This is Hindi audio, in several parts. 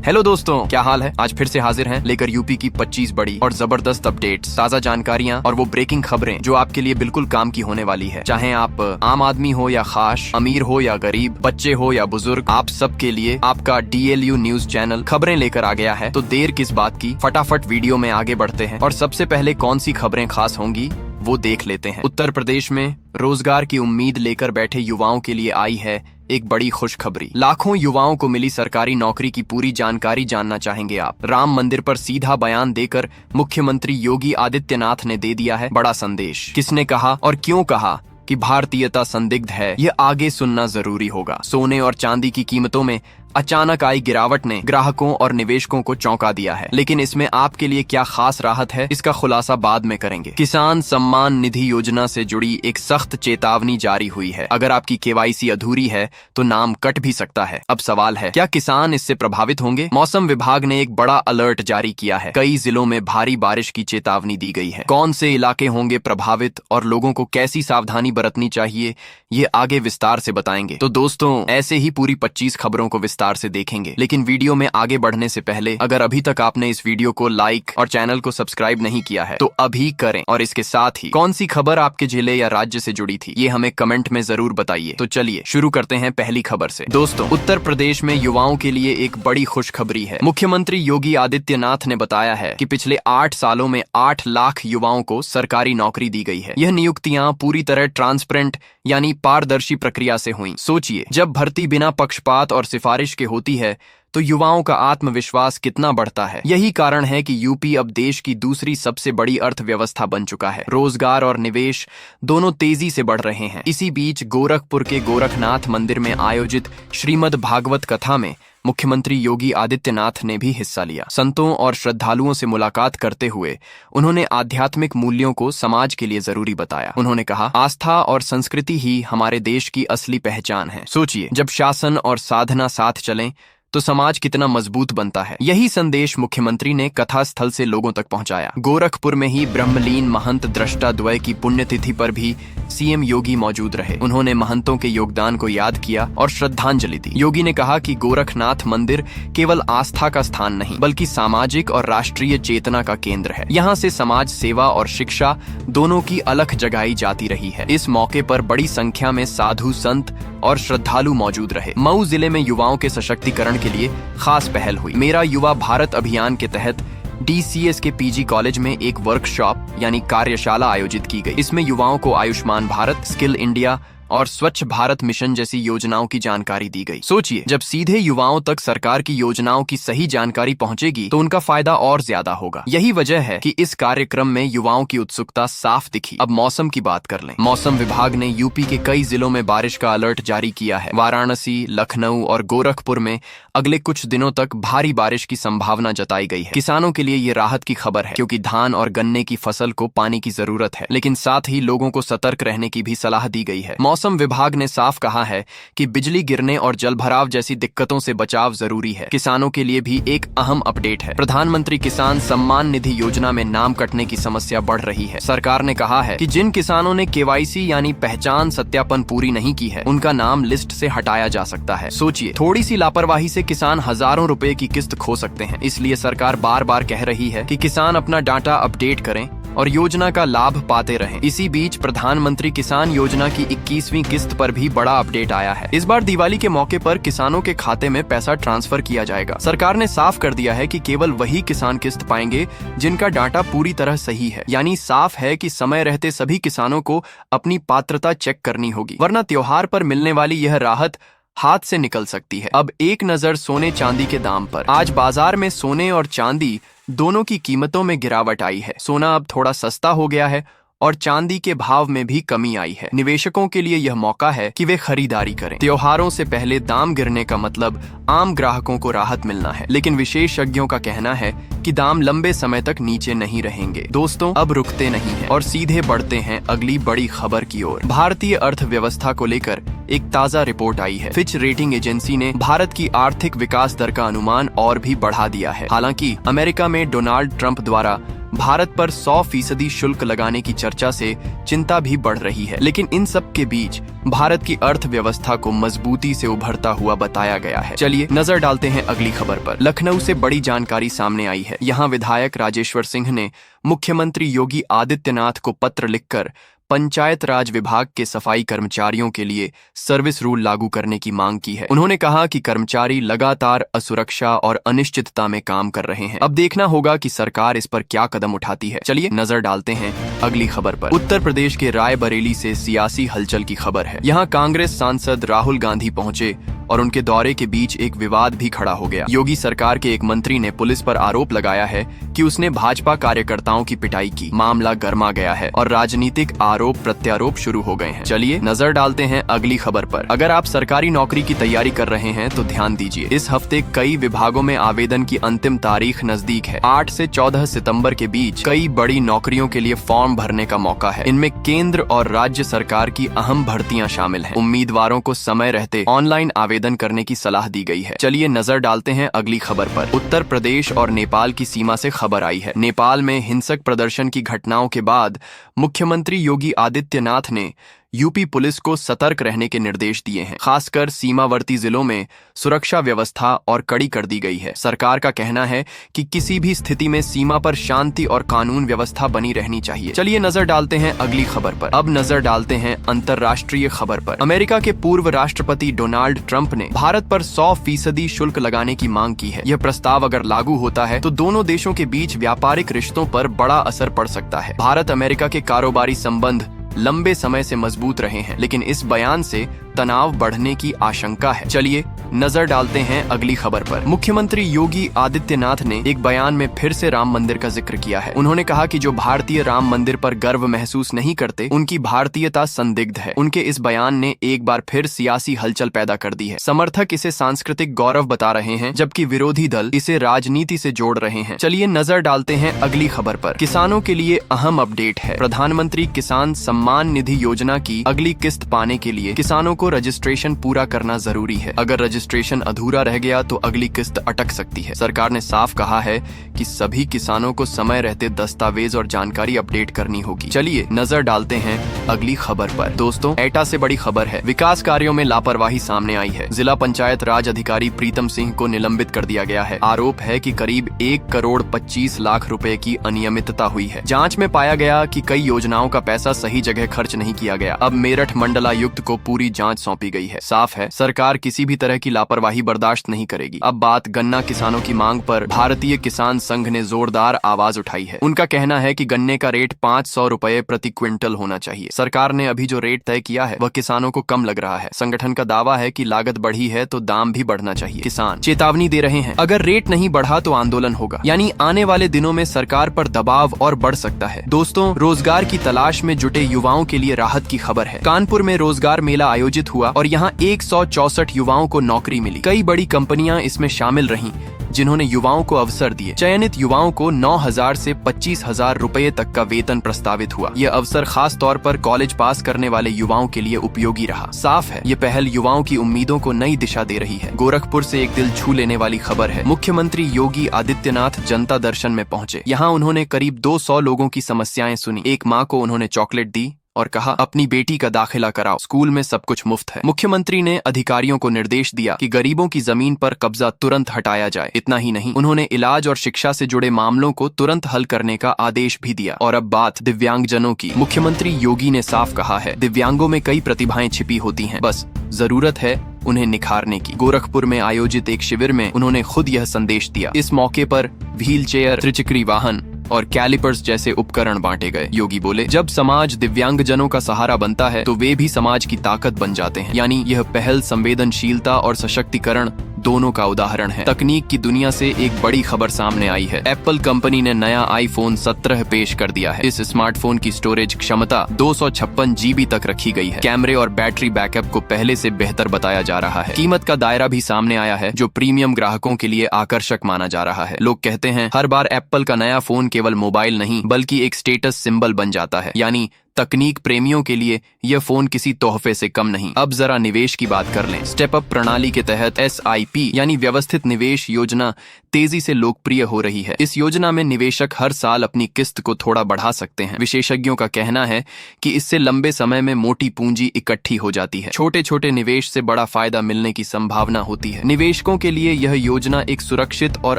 हेलो दोस्तों, क्या हाल है। आज फिर से हाजिर हैं लेकर यूपी की 25 बड़ी और जबरदस्त अपडेट्स, ताज़ा जानकारियां और वो ब्रेकिंग खबरें जो आपके लिए बिल्कुल काम की होने वाली है। चाहे आप आम आदमी हो या खास, अमीर हो या गरीब, बच्चे हो या बुजुर्ग, आप सबके लिए आपका DLU न्यूज चैनल खबरें लेकर आ गया है। तो देर किस बात की, फटाफट वीडियो में आगे बढ़ते हैं और सबसे पहले कौन सी खबरें खास होंगी वो देख लेते हैं। उत्तर प्रदेश में रोजगार की उम्मीद लेकर बैठे युवाओं के लिए आई है एक बड़ी खुशखबरी। लाखों युवाओं को मिली सरकारी नौकरी की पूरी जानकारी जानना चाहेंगे आप। राम मंदिर पर सीधा बयान देकर मुख्यमंत्री योगी आदित्यनाथ ने दे दिया है बड़ा संदेश। किसने कहा और क्यों कहा कि भारतीयता संदिग्ध है, ये आगे सुनना जरूरी होगा। सोने और चांदी की कीमतों में अचानक आई गिरावट ने ग्राहकों और निवेशकों को चौंका दिया है, लेकिन इसमें आपके लिए क्या खास राहत है, इसका खुलासा बाद में करेंगे। किसान सम्मान निधि योजना से जुड़ी एक सख्त चेतावनी जारी हुई है। अगर आपकी KYC अधूरी है तो नाम कट भी सकता है। अब सवाल है, क्या किसान इससे प्रभावित होंगे? मौसम विभाग ने एक बड़ा अलर्ट जारी किया है। कई जिलों में भारी बारिश की चेतावनी दी गई है। कौन से इलाके होंगे प्रभावित और लोगों को कैसी सावधानी बरतनी चाहिए, ये आगे विस्तार से बताएंगे। तो दोस्तों, ऐसे ही पूरी 25 खबरों को विस्तार से देखेंगे, लेकिन वीडियो में आगे बढ़ने से पहले अगर अभी तक आपने इस वीडियो को लाइक और चैनल को सब्सक्राइब नहीं किया है तो अभी करें, और इसके साथ ही कौन सी खबर आपके जिले या राज्य से जुड़ी थी ये हमें कमेंट में जरूर बताइए। तो चलिए शुरू करते हैं पहली खबर से। दोस्तों, उत्तर प्रदेश में युवाओं के लिए एक बड़ी खुशखबरी है। मुख्यमंत्री योगी आदित्यनाथ ने बताया है कि पिछले 8 सालों में 8 लाख युवाओं को सरकारी नौकरी दी गई है। यह नियुक्तियां पूरी तरह ट्रांसपेरेंट यानी पारदर्शी प्रक्रिया से हुई। सोचिए, जब भर्ती बिना पक्षपात और सिफारिश के होती है तो युवाओं का आत्मविश्वास कितना बढ़ता है। यही कारण है कि यूपी अब देश की दूसरी सबसे बड़ी अर्थव्यवस्था बन चुका है। रोजगार और निवेश दोनों तेजी से बढ़ रहे हैं। इसी बीच गोरखपुर के गोरखनाथ मंदिर में आयोजित श्रीमद् भागवत कथा में मुख्यमंत्री योगी आदित्यनाथ ने भी हिस्सा लिया। संतों और श्रद्धालुओं से मुलाकात करते हुए उन्होंने आध्यात्मिक मूल्यों को समाज के लिए जरूरी बताया। उन्होंने कहा, आस्था और संस्कृति ही हमारे देश की असली पहचान है। सोचिए, जब शासन और साधना साथ चलें तो समाज कितना मजबूत बनता है। यही संदेश मुख्यमंत्री ने कथा स्थल से लोगों तक पहुंचाया। गोरखपुर में ही ब्रह्मलीन महंत दृष्टाद्वय की पुण्यतिथि पर भी CM योगी मौजूद रहे। उन्होंने महंतों के योगदान को याद किया और श्रद्धांजलि दी। योगी ने कहा कि गोरखनाथ मंदिर केवल आस्था का स्थान नहीं बल्कि सामाजिक और राष्ट्रीय चेतना का केंद्र है। यहाँ से समाज सेवा और शिक्षा दोनों की अलख जगाई जाती रही है। इस मौके पर बड़ी संख्या में साधु संत और श्रद्धालु मौजूद रहे। मऊ जिले में युवाओं के सशक्तिकरण के लिए खास पहल हुई। मेरा युवा भारत अभियान के तहत DCS के PG कॉलेज में एक वर्कशॉप यानी कार्यशाला आयोजित की गई। इसमें युवाओं को आयुष्मान भारत, स्किल इंडिया और स्वच्छ भारत मिशन जैसी योजनाओं की जानकारी दी गई। सोचिए, जब सीधे युवाओं तक सरकार की योजनाओं की सही जानकारी पहुंचेगी तो उनका फायदा और ज्यादा होगा। यही वजह है कि इस कार्यक्रम में युवाओं की उत्सुकता साफ दिखी। अब मौसम की बात कर लें। मौसम विभाग ने यूपी के कई जिलों में बारिश का अलर्ट जारी किया है। वाराणसी, लखनऊ और गोरखपुर में अगले कुछ दिनों तक भारी बारिश की संभावना जताई गई है। किसानों के लिए ये राहत की खबर है, क्योंकि धान और गन्ने की फसल को पानी की जरूरत है, लेकिन साथ ही लोगों को सतर्क रहने की भी सलाह दी गई है। मौसम विभाग ने साफ कहा है कि बिजली गिरने और जलभराव जैसी दिक्कतों से बचाव जरूरी है। किसानों के लिए भी एक अहम अपडेट है। प्रधानमंत्री किसान सम्मान निधि योजना में नाम कटने की समस्या बढ़ रही है। सरकार ने कहा है कि जिन किसानों ने KYC यानी पहचान सत्यापन पूरी नहीं की है उनका नाम लिस्ट से हटाया जा सकता है। सोचिए, थोड़ी सी लापरवाही से किसान हजारों रुपए की किस्त खो सकते हैं। इसलिए सरकार बार बार कह रही है कि किसान अपना डाटा अपडेट करें और योजना का लाभ पाते रहें। इसी बीच प्रधानमंत्री किसान योजना की 21वीं किस्त पर भी बड़ा अपडेट आया है। इस बार दिवाली के मौके पर किसानों के खाते में पैसा ट्रांसफर किया जाएगा। सरकार ने साफ कर दिया है कि केवल वही किसान किस्त पाएंगे जिनका डाटा पूरी तरह सही है। यानी साफ है कि समय रहते सभी किसानों को अपनी पात्रता चेक करनी होगी, वरना त्योहार पर मिलने वाली यह राहत हाथ से निकल सकती है। अब एक नजर सोने चांदी के दाम पर। आज बाजार में सोने और चांदी दोनों की कीमतों में गिरावट आई है। सोना अब थोड़ा सस्ता हो गया है और चांदी के भाव में भी कमी आई है। निवेशकों के लिए यह मौका है कि वे खरीदारी करें। त्योहारों से पहले दाम गिरने का मतलब आम ग्राहकों को राहत मिलना है, लेकिन विशेषज्ञों का कहना है कि दाम लंबे समय तक नीचे नहीं रहेंगे। दोस्तों, अब रुकते नहीं हैं और सीधे बढ़ते हैं अगली बड़ी खबर की ओर। भारतीय अर्थव्यवस्था को लेकर एक ताजा रिपोर्ट आई है। फिच रेटिंग एजेंसी ने भारत की आर्थिक विकास दर का अनुमान और भी बढ़ा दिया है। हालांकि अमेरिका में डोनाल्ड ट्रंप द्वारा भारत पर 100% शुल्क लगाने की चर्चा से चिंता भी बढ़ रही है। लेकिन इन सब के बीच भारत की अर्थव्यवस्था को मजबूती से उभरता हुआ बताया गया है। चलिए नजर डालते हैं अगली खबर पर। लखनऊ से बड़ी जानकारी सामने आई है। यहाँ विधायक राजेश्वर सिंह ने मुख्यमंत्री योगी आदित्यनाथ को पत्र लिखकर पंचायत राज विभाग के सफाई कर्मचारियों के लिए सर्विस रूल लागू करने की मांग की है। उन्होंने कहा कि कर्मचारी लगातार असुरक्षा और अनिश्चितता में काम कर रहे हैं। अब देखना होगा कि सरकार इस पर क्या कदम उठाती है। चलिए नजर डालते हैं अगली खबर पर। उत्तर प्रदेश के रायबरेली से सियासी हलचल की खबर है। यहाँ कांग्रेस सांसद राहुल गांधी पहुंचे और उनके दौरे के बीच एक विवाद भी खड़ा हो गया। योगी सरकार के एक मंत्री ने पुलिस पर आरोप लगाया है कि उसने भाजपा कार्यकर्ताओं की पिटाई की। मामला गर्मा गया है और राजनीतिक आरोप प्रत्यारोप शुरू हो गए हैं। चलिए नजर डालते हैं अगली खबर पर। अगर आप सरकारी नौकरी की तैयारी कर रहे हैं तो ध्यान दीजिए। इस हफ्ते कई विभागों में आवेदन की अंतिम तारीख नजदीक है। 8 से 14 सितंबर के बीच कई बड़ी नौकरियों के लिए फॉर्म भरने का मौका है। इनमें केंद्र और राज्य सरकार की अहम भर्तियां शामिल हैं। उम्मीदवारों को समय रहते ऑनलाइन आवेदन करने की सलाह दी गई है। चलिए नजर डालते हैं अगली खबर पर। उत्तर प्रदेश और नेपाल की सीमा से खबर आई है। नेपाल में हिंसक प्रदर्शन की घटनाओं के बाद मुख्यमंत्री योगी आदित्यनाथ ने यूपी पुलिस को सतर्क रहने के निर्देश दिए हैं। खासकर सीमावर्ती जिलों में सुरक्षा व्यवस्था और कड़ी कर दी गई है। सरकार का कहना है कि किसी भी स्थिति में सीमा पर शांति और कानून व्यवस्था बनी रहनी चाहिए। चलिए नजर डालते हैं अगली खबर पर। अब नजर डालते हैं अंतर्राष्ट्रीय खबर पर। अमेरिका के पूर्व राष्ट्रपति डोनाल्ड ट्रंप ने भारत पर 100% शुल्क लगाने की मांग की है। यह प्रस्ताव अगर लागू होता है तो दोनों देशों के बीच व्यापारिक रिश्तों पर बड़ा असर पड़ सकता है। भारत अमेरिका के कारोबारी संबंध लंबे समय से मजबूत रहे हैं, लेकिन इस बयान से तनाव बढ़ने की आशंका है। चलिए नजर डालते हैं अगली खबर पर। मुख्यमंत्री योगी आदित्यनाथ ने एक बयान में फिर से राम मंदिर का जिक्र किया है। उन्होंने कहा कि जो भारतीय राम मंदिर पर गर्व महसूस नहीं करते, उनकी भारतीयता संदिग्ध है। उनके इस बयान ने एक बार फिर सियासी हलचल पैदा कर दी है। समर्थक इसे सांस्कृतिक गौरव बता रहे हैं, जबकि विरोधी दल इसे राजनीति से जोड़ रहे हैं। चलिए नजर डालते हैं अगली खबर पर। किसानों के लिए अहम अपडेट है। प्रधानमंत्री किसान सम्मान निधि योजना की अगली किस्त पाने के लिए किसानों को रजिस्ट्रेशन पूरा करना जरूरी है। अगर रजिस्ट्रेशन अधूरा रह गया तो अगली किस्त अटक सकती है। सरकार ने साफ कहा है कि सभी किसानों को समय रहते दस्तावेज और जानकारी अपडेट करनी होगी। चलिए नजर डालते हैं अगली खबर पर। दोस्तों एटा से बड़ी खबर है। विकास कार्यों में लापरवाही सामने आई है। जिला पंचायत राज अधिकारी प्रीतम सिंह को निलंबित कर दिया गया है। आरोप है कि करीब 1 करोड़ 25 लाख रुपए की अनियमितता हुई है। जांच में पाया गया कि कई योजनाओं का पैसा सही जगह खर्च नहीं किया गया। अब मेरठ मंडलायुक्त को पूरी जांच सौंपी गई है। साफ है सरकार किसी भी तरह की लापरवाही बर्दाश्त नहीं करेगी। अब बात गन्ना किसानों की मांग पर भारतीय किसान संघ ने जोरदार आवाज उठाई है। उनका कहना है कि गन्ने का रेट 500 रुपए प्रति क्विंटल होना चाहिए। सरकार ने अभी जो रेट तय किया है वह किसानों को कम लग रहा है। संगठन का दावा है कि लागत बढ़ी है तो दाम भी बढ़ना चाहिए। किसान चेतावनी दे रहे हैं, अगर रेट नहीं बढ़ा तो आंदोलन होगा। यानी आने वाले दिनों में सरकार पर दबाव और बढ़ सकता है। दोस्तों रोजगार की तलाश में जुटे युवाओं के लिए राहत की खबर है। कानपुर में रोजगार मेला आयोजित हुआ और यहाँ 164 युवाओं को नौकरी मिली। कई बड़ी कंपनियां इसमें शामिल रहीं, जिन्होंने युवाओं को अवसर दिए। चयनित युवाओं को 9,000 से 25,000 रुपए तक का वेतन प्रस्तावित हुआ। यह अवसर खास तौर पर कॉलेज पास करने वाले युवाओं के लिए उपयोगी रहा। साफ है ये पहल युवाओं की उम्मीदों को नई दिशा दे रही है। गोरखपुर से एक दिल छू लेने वाली खबर है। मुख्यमंत्री योगी आदित्यनाथ जनता दर्शन में पहुंचे। यहाँ उन्होंने करीब 200 लोगों की समस्याएं सुनी। एक माँ को उन्होंने चॉकलेट दी और कहा अपनी बेटी का दाखिला कराओ, स्कूल में सब कुछ मुफ्त है। मुख्यमंत्री ने अधिकारियों को निर्देश दिया कि गरीबों की जमीन पर कब्जा तुरंत हटाया जाए। इतना ही नहीं, उन्होंने इलाज और शिक्षा से जुड़े मामलों को तुरंत हल करने का आदेश भी दिया। और अब बात दिव्यांगजनों की। मुख्यमंत्री योगी ने साफ कहा है दिव्यांगों में कई प्रतिभाएं छिपी होती हैं, बस जरूरत है उन्हें निखारने की। गोरखपुर में आयोजित एक शिविर में उन्होंने खुद यह संदेश दिया। इस मौके पर व्हील चेयर, त्रिचक्री वाहन और कैलिपर्स जैसे उपकरण बांटे गए। योगी बोले जब समाज दिव्यांगजनों का सहारा बनता है तो वे भी समाज की ताकत बन जाते हैं। यानी यह पहल संवेदनशीलता और सशक्तिकरण दोनों का उदाहरण है। तकनीक की दुनिया से एक बड़ी खबर सामने आई है। एप्पल कंपनी ने नया आईफोन 17 पेश कर दिया है। इस स्मार्टफोन की स्टोरेज क्षमता 256 GB तक रखी गई है। कैमरे और बैटरी बैकअप को पहले से बेहतर बताया जा रहा है। कीमत का दायरा भी सामने आया है जो प्रीमियम ग्राहकों के लिए आकर्षक माना जा रहा है। लोग कहते हैं हर बार एप्पल का नया फोन केवल मोबाइल नहीं बल्कि एक स्टेटस सिंबल बन जाता है। यानी तकनीक प्रेमियों के लिए यह फोन किसी तोहफे से कम नहीं। अब जरा निवेश की बात कर लें। स्टेप अप प्रणाली के तहत SIP यानी व्यवस्थित निवेश योजना तेजी से लोकप्रिय हो रही है। इस योजना में निवेशक हर साल अपनी किस्त को थोड़ा बढ़ा सकते हैं। विशेषज्ञों का कहना है कि इससे लंबे समय में मोटी पूंजी इकट्ठी हो जाती है। छोटे छोटे निवेश से बड़ा फायदा मिलने की संभावना होती है। निवेशकों के लिए यह योजना एक सुरक्षित और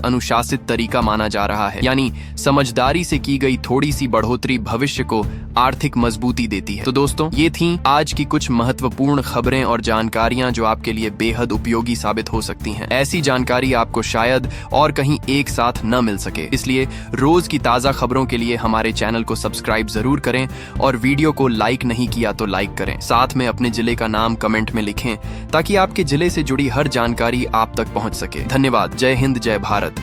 अनुशासित तरीका माना जा रहा है, यानी समझदारी से की गई थोड़ी सी बढ़ोतरी भविष्य को आर्थिक मजबूती देती है। तो दोस्तों, ये थी आज की कुछ महत्वपूर्ण खबरें और जानकारियां जो आपके लिए बेहद उपयोगी साबित हो सकती हैं। ऐसी जानकारी आपको शायद और कहीं एक साथ न मिल सके, इसलिए रोज की ताजा खबरों के लिए हमारे चैनल को सब्सक्राइब जरूर करें और वीडियो को लाइक नहीं किया तो लाइक करें। साथ में अपने जिले का नाम कमेंट में लिखें ताकि आपके जिले से जुड़ी हर जानकारी आप तक पहुंच सके। धन्यवाद। जय हिंद, जय भारत।